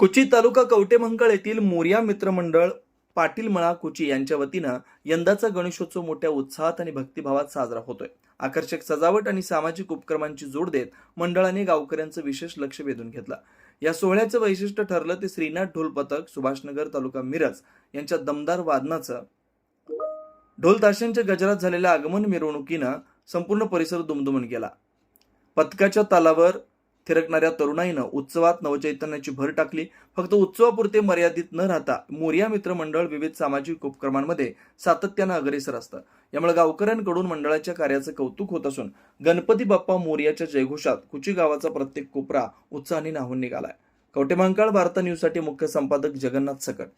कुची तालुका कवटेमंकाळ येथील मोरया मित्रमंडळ पाटील मळा कुची यांच्या वतीनं यंदाचा गणेशोत्सव मोठ्या उत्साहात आणि भक्तिभावात साजरा होतोय। आकर्षक सजावट आणि सामाजिक उपक्रमांची जोड देत मंडळाने गावकऱ्यांचं विशेष लक्ष वेधून घेतलं। या सोहळ्याचं वैशिष्ट्य ठरलं ते श्रीनाथ ढोल पथक सुभाषनगर तालुका मिरज यांच्या दमदार वादनाचं ढोल ताशांच्या गजरात झालेल्या आगमन मिरवणुकीनं संपूर्ण परिसर दुमदुमून गेला। पथकाच्या तालावर थिरकणाऱ्या तरुणाईनं उत्सवात नवचैतन्याची भर टाकली। फक्त उत्सवापुरते मर्यादित न राहता मोरया मित्रमंडळ विविध सामाजिक उपक्रमांमध्ये सातत्यानं अग्रेसर असतं। यामुळे गावकऱ्यांकडून मंडळाच्या कार्याचं कौतुक होत असून गणपती बाप्पा मोरयाच्या जयघोषात कुची गावाचा प्रत्येक कोपरा उत्साहाने न्हावून निघालाय। कवटेमंकाळ वार्ता न्यूजसाठी मुख्य संपादक जगन्नाथ सकट।